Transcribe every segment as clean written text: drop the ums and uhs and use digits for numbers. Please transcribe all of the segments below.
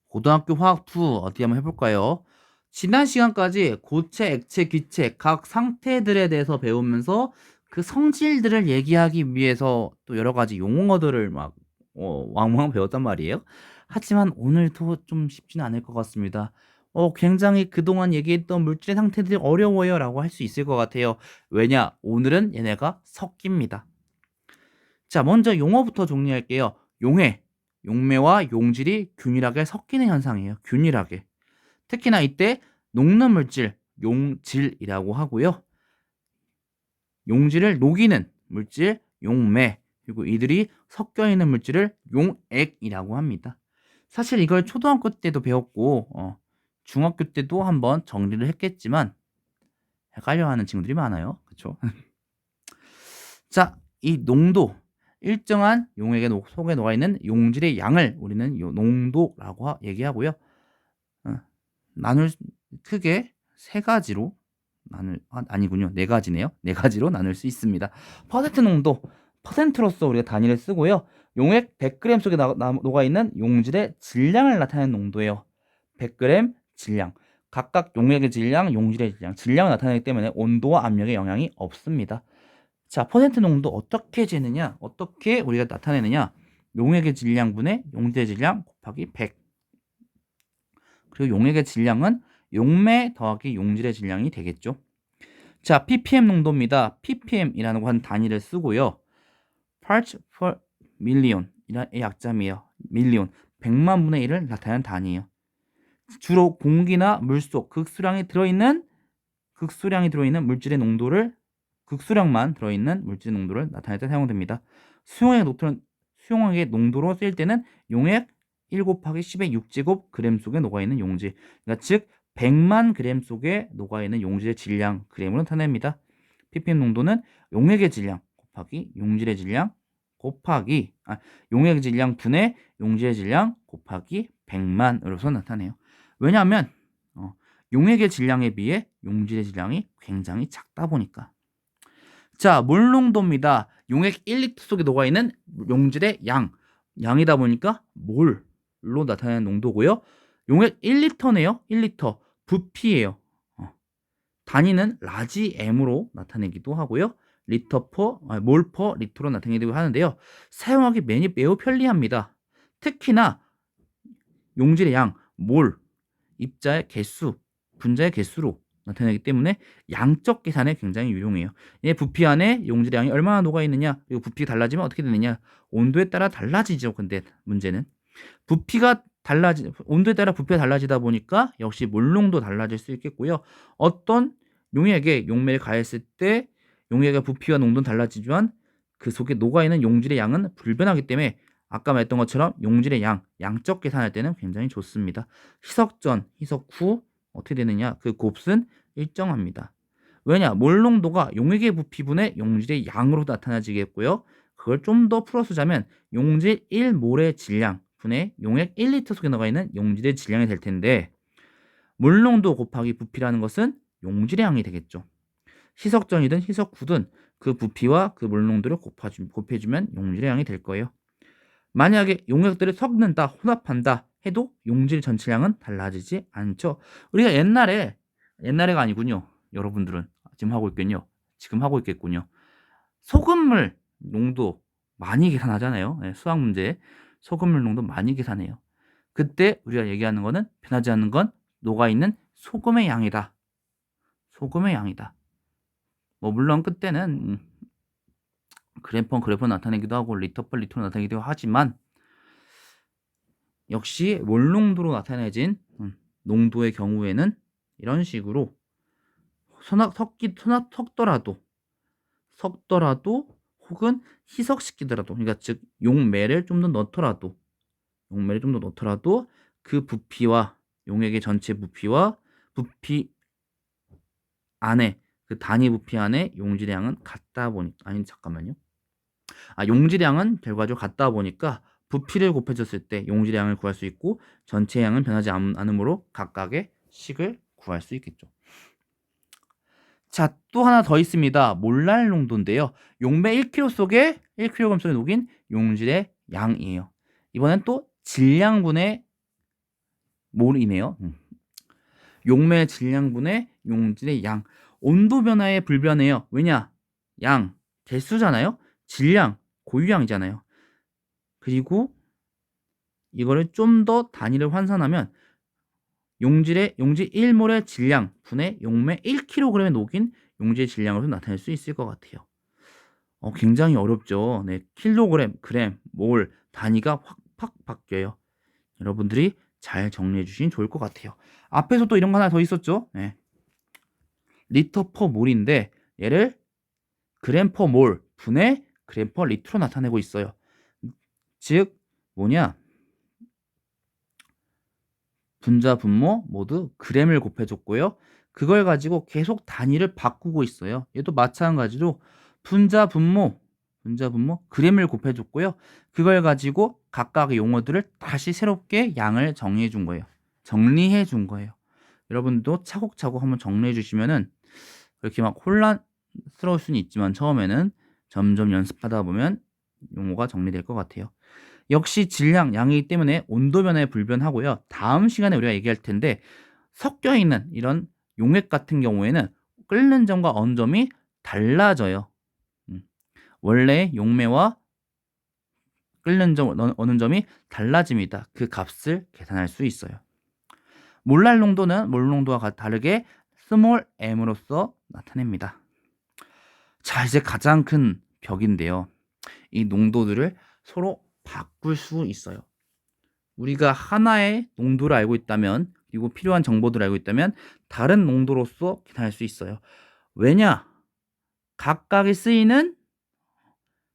고등학교 화학2 어디 한번 해볼까요? 지난 시간까지 고체, 액체, 기체 각 상태들에 대해서 배우면서 그 성질들을 얘기하기 위해서 또 여러 가지 용어들을 막 왕왕 배웠단 말이에요. 하지만 오늘도 좀 쉽지는 않을 것 같습니다. 굉장히 그동안 얘기했던 물질의 상태들이 어려워요 라고 할 수 있을 것 같아요. 왜냐? 오늘은 얘네가 섞입니다. 자, 먼저 용어부터 정리할게요. 용해, 용매와 용질이 균일하게 섞이는 현상이에요. 균일하게. 특히나 이때 녹는 물질, 용질이라고 하고요. 용질을 녹이는 물질, 용매, 그리고 이들이 섞여 있는 물질을 용액이라고 합니다. 사실 이걸 초등학교 때도 배웠고 중학교 때도 한번 정리를 했겠지만 헷갈려하는 친구들이 많아요. 그렇죠? 자, 이 농도, 일정한 용액의 속에 녹아 있는 용질의 양을 우리는 농도라고 얘기하고요. 나눌 크게 세 가지로 아니군요. 네 가지네요. 네 가지로 나눌 수 있습니다. 퍼센트 농도, 퍼센트로서 우리가 단위를 쓰고요. 용액 100g 속에 녹아 있는 용질의 질량을 나타내는 농도예요. 100g 질량. 각각 용액의 질량, 용질의 질량, 질량을 나타내기 때문에 온도와 압력에 영향이 없습니다. 자, 퍼센트 농도 어떻게 재느냐? 어떻게 우리가 나타내느냐? 용액의 질량분의 용질의 질량 곱하기 100. 그리고 용액의 질량은 용매 더하기 용질의 질량이 되겠죠. 자, ppm 농도입니다. ppm이라는 한 단위를 쓰고요. parts per million 이라는 약자이에요. 밀리온, 100만 분의 1을 나타내는 단위예요. 주로 공기나 물속 극수량이 들어있는 물질의 농도를 극수량만 들어있는 물질 농도를 나타낼 때 사용됩니다. 수용액의 농도로 쓰일 때는 용액 1 곱하기 10의 6제곱 그램 속에 녹아있는 용질, 그러니까 즉 100만 그램 속에 녹아있는 용질의 질량 그램으로 나타냅니다. ppm 농도는 용액의 질량 곱하기 용질의 질량 곱하기 용액의 질량 분의 용질의 질량 곱하기 100만으로서 나타내요. 왜냐하면 용액의 질량에 비해 용질의 질량이 굉장히 작다 보니까. 자, 물 농도입니다. 용액 1리터 속에 녹아있는 용질의 양이다 보니까 몰로 나타내는 농도고요. 용액 1리터네요. 1리터. 부피예요. 단위는 라지 m으로 나타내기도 하고요. 몰 퍼 리터로 나타내기도 하는데요. 사용하기 매우 편리합니다. 특히나 용질의 양, 몰, 입자의 개수, 분자의 개수로 나타내기 때문에 양적 계산에 굉장히 유용해요. 이 부피 안에 용질의 양이 얼마나 녹아 있느냐, 그리고 부피가 달라지면 어떻게 되느냐, 온도에 따라 달라지죠. 근데 문제는 온도에 따라 부피가 달라지다 보니까 역시 몰농도 달라질 수 있겠고요. 어떤 용액에 용매를 가했을 때 용액의 부피와 농도는 달라지지만 그 속에 녹아있는 용질의 양은 불변하기 때문에 아까 말했던 것처럼 용질의 양적 계산할 때는 굉장히 좋습니다. 희석 전, 희석 후 어떻게 되느냐? 그 곱은 일정합니다. 왜냐? 몰 농도가 용액의 부피분의 용질의 양으로 나타나지겠고요. 그걸 좀 더 풀어 쓰자면 용질 1몰의 질량 분의 용액 1리터 속에 녹아 있는 용질의 질량이 될 텐데 물 농도 곱하기 부피라는 것은 용질의 양이 되겠죠. 희석전이든 희석후든 그 부피와 그 물 농도를 곱해주면 용질의 양이 될 거예요. 만약에 용액들을 섞는다, 혼합한다 해도 용질 전체량은 달라지지 않죠. 우리가 옛날에가 아니군요. 여러분들은 지금 하고 있겠군요. 소금물 농도 많이 계산하잖아요. 수학 문제 소금물 농도 많이 계산해요. 그때 우리가 얘기하는 거는 변하지 않는 건 녹아있는 소금의 양이다. 소금의 양이다. 뭐 물론 그때는 그램 퍼 그램 나타내기도 하고 리터 퍼 리터로 나타내기도 하지만 역시 몰 농도로 나타내진 농도의 경우에는 이런 식으로 섞더라도 혹은 희석시키더라도, 그러니까 즉 용매를 좀 더 넣더라도 그 부피와 용액의 전체 부피와 부피 안에 그 단위 부피 안에 용질의 양은 같다 보니까 용질의 양은 결과적으로 같다 보니까 부피를 곱해줬을 때 용질의 양을 구할 수 있고 전체 양은 변하지 않으므로 각각의 식을 구할 수 있겠죠. 자, 또 하나 더 있습니다. 몰랄 농도인데요. 용매 1kg 속에 1kg 속에 녹인 용질의 양이에요. 이번엔 또 질량분의 몰이네요. 용매의 질량분의 용질의 양. 온도 변화에 불변해요. 왜냐? 양, 개수잖아요. 질량, 고유량이잖아요. 그리고 이거를 좀 더 단위를 환산하면 용질 1몰의 질량 분의 용매 1kg에 녹인 용질의 질량으로 나타낼 수 있을 것 같아요. 굉장히 어렵죠. 네, 킬로그램, 그램, 몰 단위가 확 바뀌어요. 여러분들이 잘 정리해 주시면 좋을 것 같아요. 앞에서 또 이런 거 하나 더 있었죠. 네. 리터 퍼 몰인데 얘를 그램 퍼 몰 분의 그램 퍼 리터로 나타내고 있어요. 즉 뭐냐? 분자 분모 모두 그램을 곱해줬고요. 그걸 가지고 계속 단위를 바꾸고 있어요. 얘도 마찬가지로 분자 분모 그램을 곱해줬고요. 그걸 가지고 각각의 용어들을 다시 새롭게 양을 정리해 준 거예요. 여러분도 차곡차곡 한번 정리해 주시면은 그렇게 막 혼란스러울 수는 있지만 처음에는 점점 연습하다 보면 용어가 정리될 것 같아요. 역시 질량, 양이기 때문에 온도 변화에 불변하고요. 다음 시간에 우리가 얘기할 텐데 섞여 있는 이런 용액 같은 경우에는 끓는 점과 어는 점이 달라져요. 원래 용매와 끓는 점, 어는 점이 달라집니다. 그 값을 계산할 수 있어요. 몰랄 농도는 몰 농도와 다르게 스몰 m으로써 나타냅니다. 자, 이제 가장 큰 벽인데요. 이 농도들을 서로 바꿀 수 있어요. 우리가 하나의 농도를 알고 있다면, 그리고 필요한 정보들을 알고 있다면 다른 농도로서 계산할 수 있어요. 왜냐? 각각의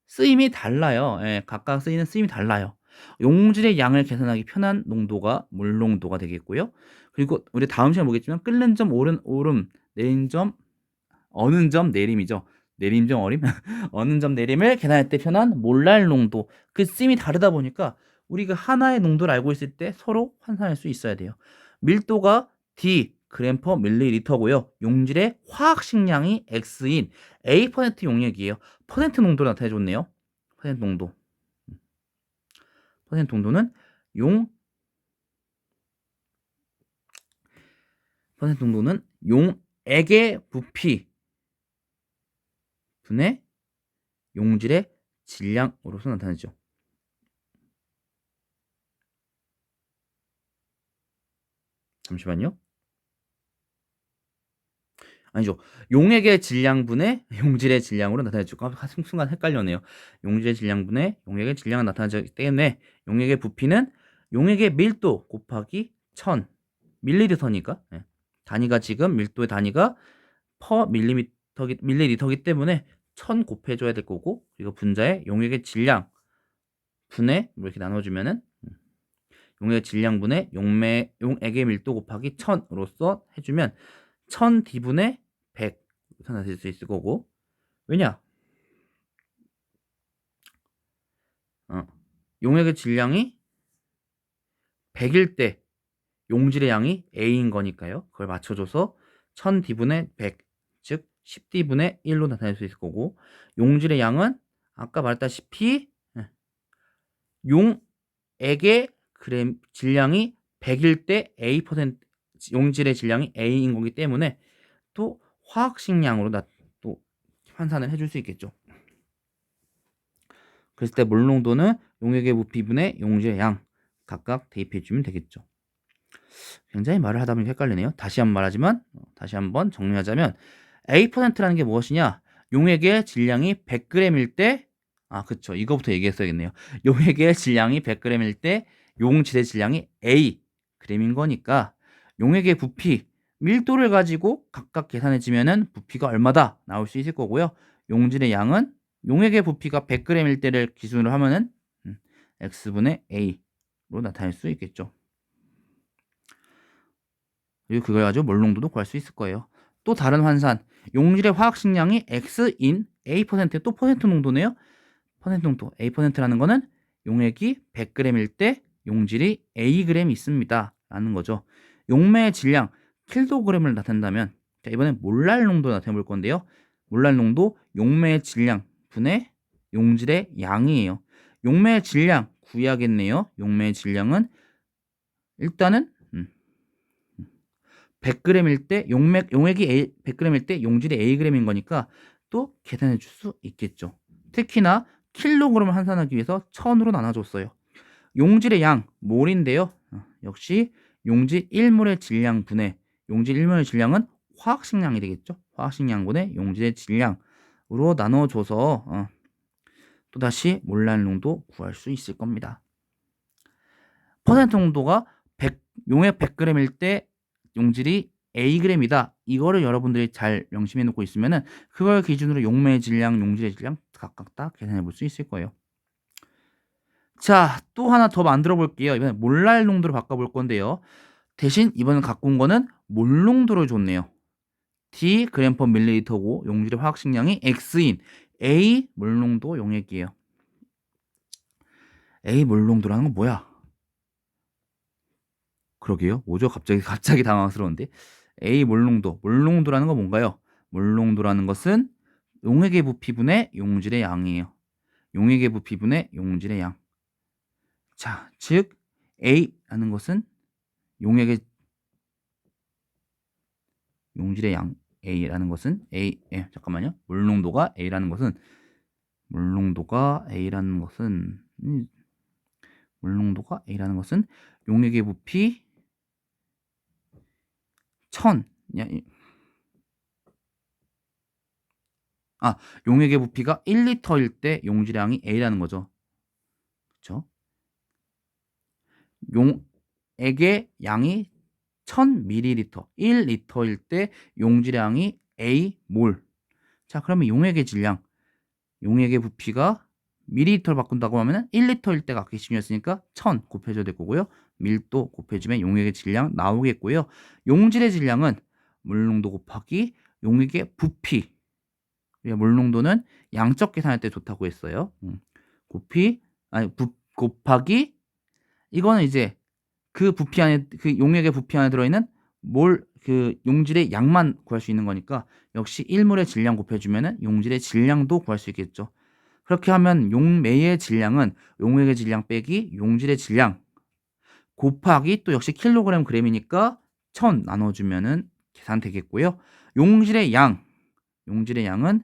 쓰임이 달라요. 예, 각각 쓰이는 쓰임이 달라요. 용질의 양을 계산하기 편한 농도가 물 농도가 되겠고요. 그리고 우리 다음 시간에 보겠지만 끓는 점, 오름, 내린 점, 어는 점, 내림이죠. 내림 점, 어림, 어는 점, 내림을 계산할 때 편한 몰랄 농도. 그 쓰임이 다르다 보니까 우리가 하나의 농도를 알고 있을 때 서로 환산할 수 있어야 돼요. 밀도가 D 그램 퍼 밀리리터고요. 용질의 화학식량이 X인 A% 용액이에요. 퍼센트 농도를 나타내줬네요. 퍼센트 농도. 퍼센트 농도는 퍼센트 농도는 용액의 부피 분의 용질의 질량으로서 나타나죠. 잠시만요. 아니죠. 용액의 질량분의 용질의 질량으로 나타내죠. 순간 헷갈렸네요. 용질의 질량분의 용액의 질량을 나타나기 때문에 용액의 부피는 용액의 밀도 곱하기 1000 밀리리터니까 단위가 지금 밀도의 단위가 퍼 밀리리터기 때문에 1000 곱해줘야 될 거고, 그리고 분자의 용액의 질량 분의 이렇게 나눠주면은 용액의 질량분의 용액의 밀도 곱하기 1000으로써 해주면 1000D분의 100 나타낼 수 있을 거고. 왜냐? 용액의 질량이 100일 때 용질의 양이 A인 거니까요. 그걸 맞춰줘서 1000D분의 100, 즉 10D분의 1로 나타낼 수 있을 거고, 용질의 양은 아까 말했다시피 용액의 질량이 100일 때 A%, 용질의 질량이 A인 거기 때문에 또 화학식량으로 또 환산을 해줄 수 있겠죠. 그랬을 때 몰 농도는 용액의 부피분의 용질의 양 각각 대입해 주면 되겠죠. 굉장히 말을 하다 보니 헷갈리네요. 다시 한번 정리하자면 A%라는 게 무엇이냐? 용액의 질량이 100g일 때, 그쵸, 이거부터 얘기했어야겠네요. 용액의 질량이 100g일 때 용질의 질량이 A g인 거니까 용액의 부피 밀도를 가지고 각각 계산해주면은 부피가 얼마다 나올 수 있을 거고요. 용질의 양은 용액의 부피가 100g일 때를 기준으로 하면은 X분의 A로 나타낼 수 있겠죠. 그리고 그걸 가지고 몰 농도도 구할 수 있을 거예요. 또 다른 환산, 용질의 화학식량이 X인 A%, 또 퍼센트 농도네요. 퍼센트 농도, A%라는 거는 용액이 100g일 때 용질이 Ag 있습니다 라는 거죠. 용매의 질량 킬로그램을 나타낸다면, 자, 이번엔 몰랄 농도 나타내 볼 건데요. 몰랄 농도 용매의 질량 분의 용질의 양이에요. 용매의 질량 구해야겠네요. 용매의 질량은 일단은 100g일 때 용액이 100g일 때 용질이 Ag인 거니까 또 계산해 줄 수 있겠죠. 특히나 킬로그램을 환산하기 위해서 1000으로 나눠줬어요. 용질의 양, 몰인데요. 역시 용질 1몰의 질량분의 용질 1몰의 질량은 화학식량이 되겠죠. 화학식량분의 용질의 질량으로 나눠줘서 또다시 몰랄 농도 구할 수 있을 겁니다. 퍼센트 농도가 용액 100g일 때 용질이 Ag이다. 이거를 여러분들이 잘 명심해 놓고 있으면은 그걸 기준으로 용매의 질량, 용질의 질량 각각 다 계산해 볼 수 있을 거예요. 자, 또 하나 더 만들어 볼게요. 이번에 몰랄 농도로 바꿔 볼 건데요. 대신 이번에 갖고 온 거는 몰 농도를 줬네요. D g/ml고 용질의 화학식량이 X인 A 몰 농도 용액이에요. A 몰 농도라는 건 뭐야? 그러게요. 뭐죠? 갑자기 당황스러운데. A 몰 농도라는 건 뭔가요? 몰 농도라는 것은 용액의 부피분의 용질의 양이에요. 용액의 부피분의 용질의 양. 자, 즉 A라는 것은 용액의 용질의 양 A라는 것은 잠깐만요. 몰 농도가 A라는 것은 몰 농도가 A라는 것은 용액의 부피 1000 용액의 부피가 1리터일 때 용질량이 A라는 거죠. 그렇죠? 용액의 양이 1000ml, 1리터일 때 용질량이 A몰. 자, 그러면 용액의 질량, 용액의 부피가 밀리리터로 바꾼다고 하면 1리터일 때가 아까 기준이었으니까 1000 곱해줘야 될 거고요. 밀도 곱해주면 용액의 질량 나오겠고요. 용질의 질량은 물농도 곱하기 용액의 부피. 물농도는 양적 계산할 때 좋다고 했어요. 곱하기 이거는 이제 그 용액의 부피 안에 들어있는 용질의 양만 구할 수 있는 거니까 역시 1몰의 질량 곱해주면 용질의 질량도 구할 수 있겠죠. 그렇게 하면 용매의 질량은 용액의 질량 빼기 용질의 질량 곱하기 또 역시 킬로그램 그램이니까 1000 나눠주면은 계산되겠고요. 용질의 양은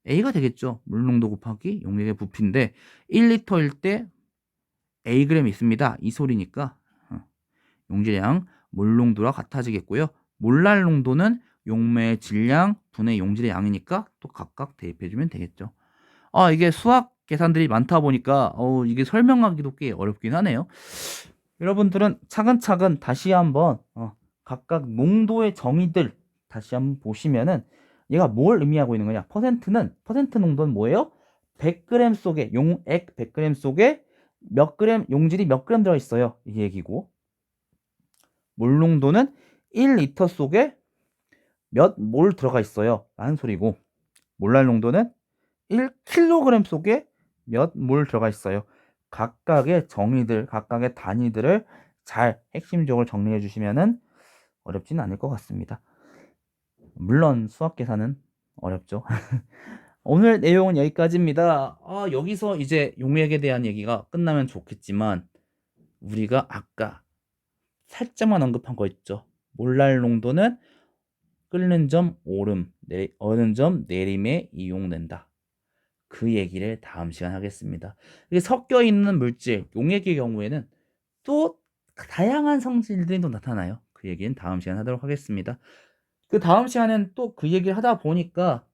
A가 되겠죠. 물농도 곱하기 용액의 부피인데 1리터일 때 Ag 있습니다. 이 소리니까 용질의 양 몰농도와 같아지겠고요. 몰랄 농도는 용매의 질량 분의 용질의 양이니까 또 각각 대입해주면 되겠죠. 이게 수학 계산들이 많다 보니까 이게 설명하기도 꽤 어렵긴 하네요. 여러분들은 차근차근 다시 한번 각각 농도의 정의들 다시 한번 보시면은 얘가 뭘 의미하고 있는 거냐? 퍼센트 농도는 뭐예요? 100g 속에 용액 100g 속에 용질이 몇 그램 들어 있어요. 이 얘기고. 몰 농도는 1리터 속에 몇 몰 들어가 있어요. 라는 소리고. 몰랄 농도는 1kg 속에 몇 몰 들어가 있어요. 각각의 정의들, 각각의 단위들을 잘 핵심적으로 정리해 주시면은 어렵지는 않을 것 같습니다. 물론 수학 계산은 어렵죠. 오늘 내용은 여기까지입니다. 여기서 이제 용액에 대한 얘기가 끝나면 좋겠지만 우리가 아까 살짝만 언급한 거 있죠. 몰랄 농도는 끓는 점 오름, 어는 점 내림에 이용된다. 그 얘기를 다음 시간 하겠습니다. 이게 섞여 있는 물질, 용액의 경우에는 또 다양한 성질들이 또 나타나요. 그 얘기는 다음 시간 하도록 하겠습니다. 그 다음 시간엔 또 그 얘기를 하다 보니까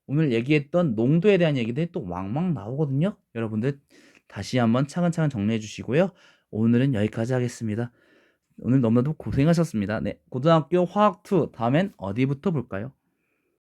오늘 얘기했던 농도에 대한 얘기들이 또 왕왕 나오거든요. 여러분들 다시 한번 차근차근 정리해 주시고요. 오늘은 여기까지 하겠습니다. 오늘 너무나도 고생하셨습니다. 네, 고등학교 화학2 다음엔 어디부터 볼까요?